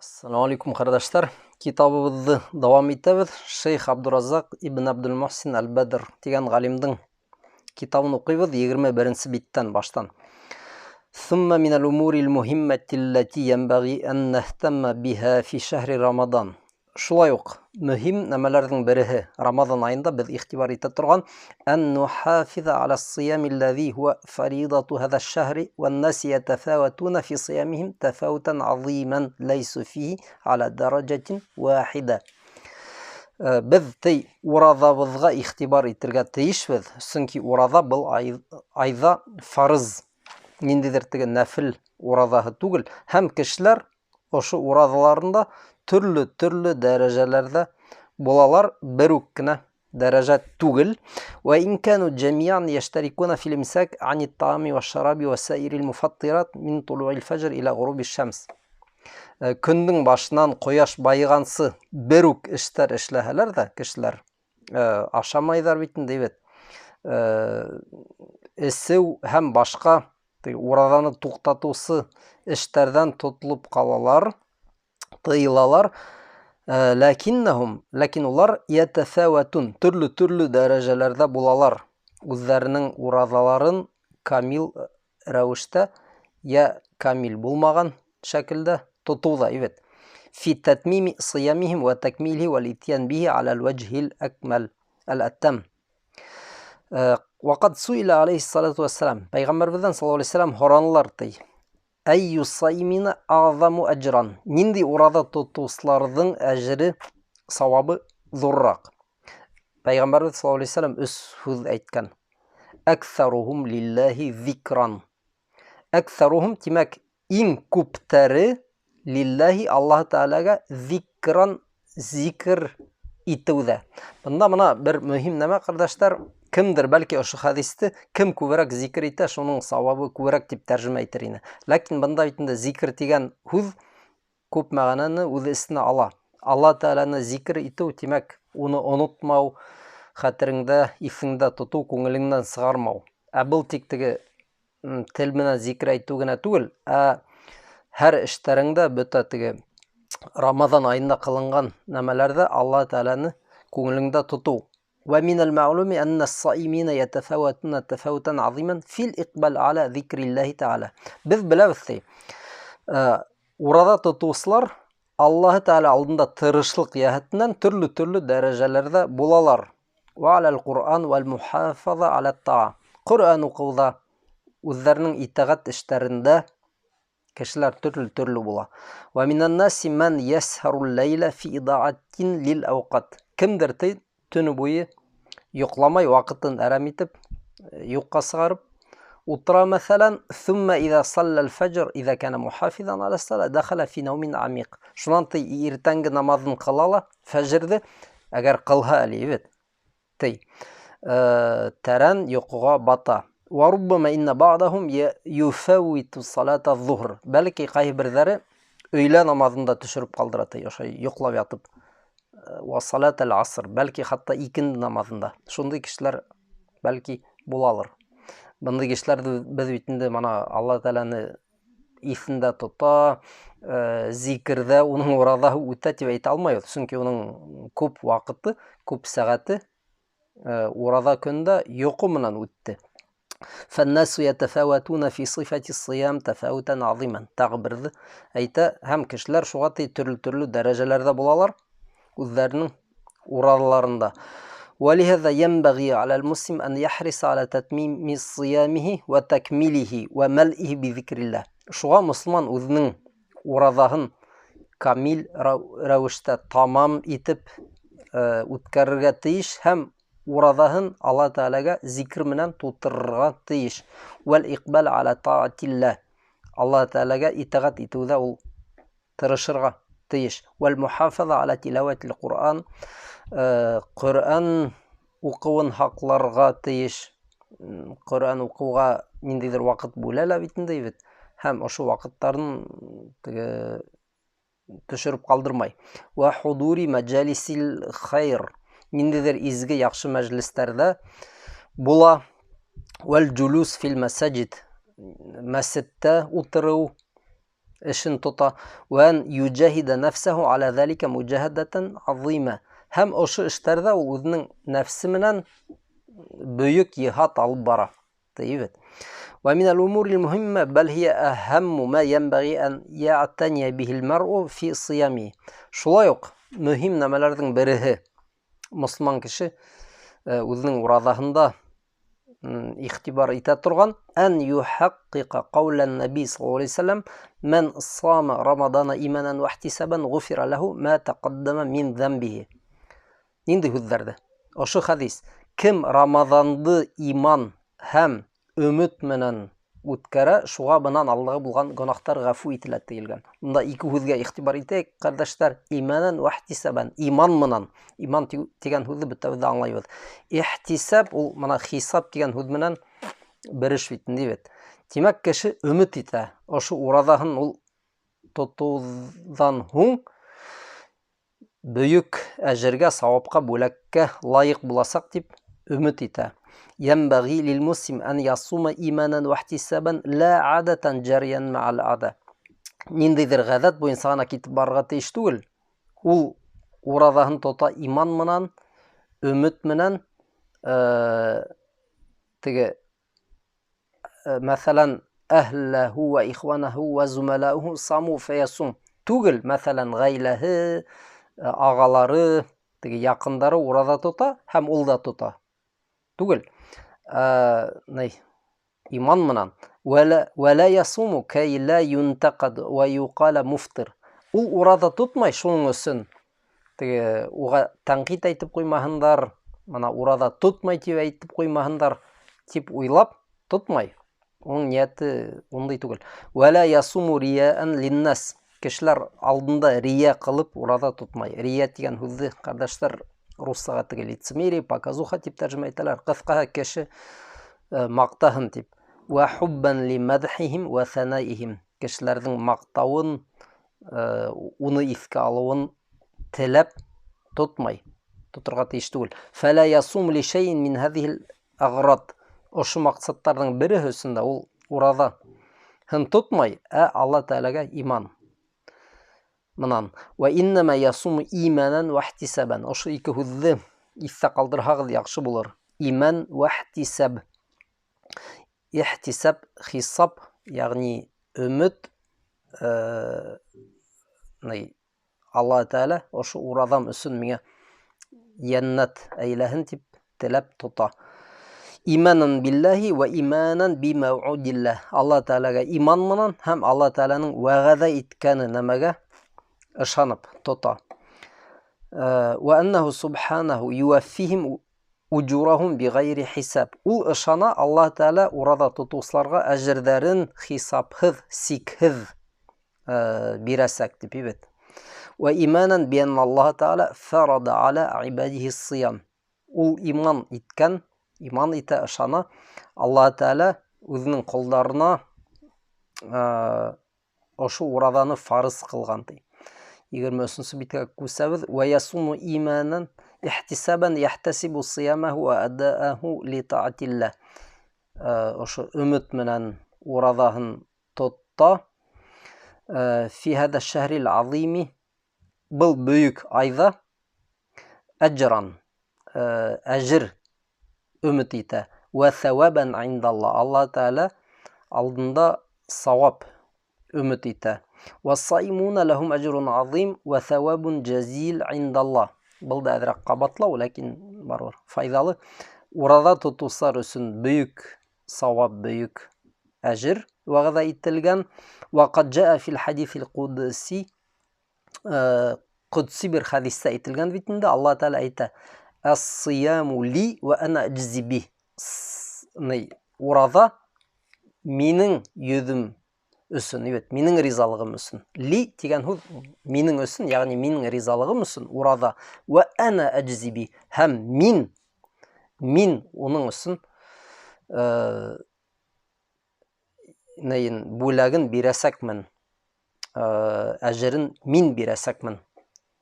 Assalamu alaikum qardaşlar. Kitabımızı davam etemiz. Şeyh Abdurazak ibn Abdülmuhsin al-Badr degan galimdin kitabını okuyuz 21. bitten baştan. ثم من الأمور المهمة التي ينبغي أن نهتم بها في شهر رمضان. Şulay ук mühim nemelerden birihi Ramazan ayında biz ihtibar ete turgan en nuhafiza ala siyam allazi huwa faridatu hada şehri ve nas yetefawatuna fi siyamihim tefawutan aziman laysu fihi ala derecetin vahide. Biz tey uradabızga ihtibar etirge teyişbіз. Çünki urada bu ayda farız nindidir tege nafil uradağı tugul. Hem kişiler oşu uradalarında türlü derecelerde bulalar berukkine derece tugul ve in kanu cemiyan yeşterikuna fil imsak anit ta'ami ve şarabi ve sairil mufattirat min tulu'il fecr ila gurubi şems. Kündün başından koyaş bayıgansı beruk işler işleheler de kişiler aşamaydar bitinde evet. Esev hem başka uradanı tuktatusu işlerden tutulup kalalar, tıyılalar. Lakin ular yetefevetun türlü derecelerde bulalar. Üzlerinin uradaların kamil revişte ya kamil bulmagan şekilde tutuda evet. Fi tetmimi siyamihim ve tekmilihi ve ityan bihi alel vechil ekmel el-ettem. Vaqad suila aleyhissalatu vesselam. Peygamberimizden sallallahu aleyhi ve sellem horanlar tey. Eyyü saymine azamu ecran. Nindi urada tutuslarının ecri savabı zorrak. Peygamberimiz sallallahu aleyhi ve sellem üshüz etken. Ekseruhum lillahi zikran. Ekseruhum demek in kupteri lillahi Allah Teala'ga zikran zikir ituvde. Bunda bir mühim neme kardeşler. Kimdir belki o şu hadiste kim kuverak zikir ite şunun savabı kuverak tip tercüme etir yine. Lakin bunda bitinde zikir degen huz kup mağananı öz isine ala. Allah Teala'nı zikir ite demek onu unutmau, hatırında, ifinde tutu, көңіліңнен сығармау. Бұл тектігі тіл менен зикір айту гына түгел, her işlerinde büte tege Ramazan ayında kılıngan nemelerde Allah Teala'nı көңіліңде tutu. ومن المعلوم أن الصائمين يتفاوتون تفاوتا عظيما في الإقبال على ذكر الله تعالى. Biz bilebizki orada tutuşlar Allah Teala aldığında tırışlık yahetinden türlü derecelerde bulalar. Ve alel Kur'an vel muhafaza ala ta'a. Kur'an okuda üzerinin itaat işlerinde kişiler türlü bula. Ve minen nasi men yesharul leyle fi idaatin lil avqat. Kimdir ki tünü boyu yoklamay vakıtın eram etip yokka sığarıp otura mesela thumma iza sallal fecr iza kana muhafizan ala sala dakhala fi nawmin amik. Şundan tey irtengi namazın kılala fecrde eğer kılha ali evet. Tey teren yokuğa bata. Ve rubbama inne ba'dahum yufawwitu salata zuhr. Belki kayberleri öğle namazında düşürüp kaldıratay. Yoklab yatıp. Ve salatel asr. Belki hatta ikindi namazında. Şunday kişiler belki bulalır. Bunday kişiler de biz bitinde mana Allah Teala'nı ifinde tuta, zikirde onun orada ütet ve almıyor. Çünkü onun köp vakıtı, köp saati orada künde yokumundan ütti. فالناس يتفاوتون في صفة الصيام تفاوتا عظيما. Tağbirdi. Ayta hem kişiler şuatı türlü derecelerde bulalar. Üzlerinin uradalarında. وَلِهَذَا يَنْبَغِي عَلَى الْمُسْلِمِ أَنْ يَحْرِسَ عَلَى تَتْمِيمِ صِيَامِهِ وَتَكْمِلِهِ وَمَلْئِهِ بِذِكْرِ اللّٰهِ. Şuğa Müslüman özünün uradağın kamil revişte tamam etip ütkərürge teyiş hem uradağın Allah Teala'ga zikir menen tuttururga teyiş. وَالْاِقْبَلْ عَلَى طَاعَةِ اللّٰهِ. Allah Teala'ga itaat etüde ol tırışırga teyiş. وَالْمُحَافَظَ عَلَى تِلَوَةِ الْقُرْآنِ. Kur'an okuvun haklarga teyiş. Kur'an okuga nindidir vakit bulala bitinde evet. Hem şu vakitlerin düşürüp kaldırmay. Ve huduri mecalisil hayr. Nindidir izgi yakşı meclislerde bula. Vel julus fil mesacid. Mescitte oturuv. эшен тота. Ван юджахида нафсаху аля залика муджахадатан азима. Һәм ошо эштәрдә ул үзенең нәфсе менән бөек йихад алып бара. Тәйбет. ومن الأمور المهمة بل هي أهم ما ينبغي أن يعتني به المرء في صيامه. Шулай ук мөһим нәмәләрдән береһе мөселман кеше үзенең уразаһында ихтибар итә торган أن يحقق قول النبي صلى الله عليه وسلم من صام رمضان إيمانا واحتسابا غفر له ما تقدم من ذنبه. Нинди һүзләрдә? Ошо хадис. Кем Рамазанды иман һәм өмет менән үткәрә, шуга бынан Аллаһы булган гөнаһтар гафу ителә тиелгән. Монда ике һүзгә ихтибар итәйек, кардәшләр. Иманан ва ихтисабан. Иман менән. Иман дигән һүзне бөтәбез аңлайбыз. Ихтисаб ул моны хисап дигән һүз менән береш бит, дибет. Димәк, кеше өмет итә. Ошо уразаһын ул тотудан һуң бөек әҗергә, савапка, бүләккә лайык буласак дип өмет итә. ينبغي للمسلم أن يصوم إيمانا واحتسابا لا عادة جاريا مع العادة. Ниндидер гадәт бу инсанга китеп барырга тиеш түгел. Ул уразаһын тота иман менән, өмет менән, теге мәсәлән әһләһу ва ихванаһу ва зумалаһу саму фаясум. Түгел, мәсәлән гаиләһе, агалары, теге якындары ураза тота һәм ул да тота. Түгел. Иман менән. Вәлә ясуму кәй ла юнтақад ва юқала муфтир. Ул ураза тотмай шуның өсөн. Теге уга тәнкыйть әйтеп куймаһындар, мана ураза тотмай дип әйтеп куймаһындар дип уйлап тотмай. Оның нияте ондай түгел. Вәлә ясуму рияан линнас. Кешеләр алдында рия кылып ураза тотмай. Рия дигән һүзне кардәшләр руссага теге лицемерие, показуха дип тәрҗемә итәләр. Кыскаһы кеше мактаһын дип. Ва хуббан ли мадхихим ва санаихим. Кешеләрнең мактавын, уны искә алуын теләп тотмай. Тотырга тиеш түгел. Фәлә ясум ли шайин мин һазихил аград. Ошо максаттарның бере өсендә ул ураза һын тотмай, Алла Тәгаләгә иман менән. Ва иннама ясум иманан ва ихтисабан. Ошо ике һүзне исә калдырһагыз яхшы булыр. Иман ва ихтисаб. Ихтисаб, хисап, ягъни өмет, Алла Тәгалә ошо уразам өсөн миңа яннат әйләһен дип теләп тота. Иманан биллаһи ва иманан би мауъудиллаһ. Алла Тәгаләгә иман менән һәм Алла Тәгаләнең вәгъдә иткәне нәмәгә ышанып тота. Ва аннаху субханаһу юаффихим уҗурахум бигайри хисаб. Ул ышана Алла Тәгалә ураза тотучыларга әҗердәрен хисапһыз, сикһез бирәсәк дип әйт. Ва иманан би анна Аллаһ Тәгалә фарада аля ибадихи сiyam. Ул иман иткән, иман итә, ышана Алла Тәгалә үзенең кулларына ошо уразаны фарыз кылган ди. 23-нче биткә күсәбез. Ва ясуму иманан ихтисабан яхтасибу сиямаху ва адааху ли таатиллах. Ошо өмет менән уразаһын тотта. Фи һада шәһрил азими. Был бөек айда әҗран, әҗр өмет итә. Ва савабан индаллах. Алла Тәгалә алдында савап өмет итә. Ва саимуна лахум әҗрун азим ва савабун җазил индаллах. Был да әзрәк кабатлау, ләкин барыр файдалы. Ураза тотучылар өсөн бөек савап, бөек әҗр вәгъдә ителгән. Ва кад җаа фил хадисил кудси. Кудси бер хадистә әйтелгән бит инде. Алла Тәгалә әйтә: "Ас-сияму ли ва ана аҗзи бих." Ураза минең йөзем өсөн, минең ризалыгым өсөн. Ли дигән һүз минең өсөн, ягъни минең ризалыгым өсөн ураза. Ва ана аҗзи бих. Һәм мин уның өсөн бүләген бирәсәкмен. Әҗрен мин бирәсәкмен.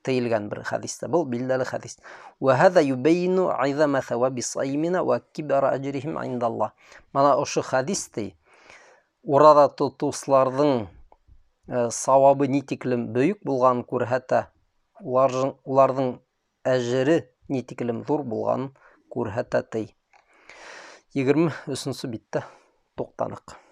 Тыйылган бер хадистә. Бу билдәле хадис. Ва һаза юбейну айзама саваби саимина ва кибара аҗрихим индаллах. Мана ошо хадисте ураза тотучыларның сауабы нетиклем бөйік болғанын көрһәтә. Уларның әжірі нетиклем зор болғанын көрһәтә. 23-сі битті тоқтанық.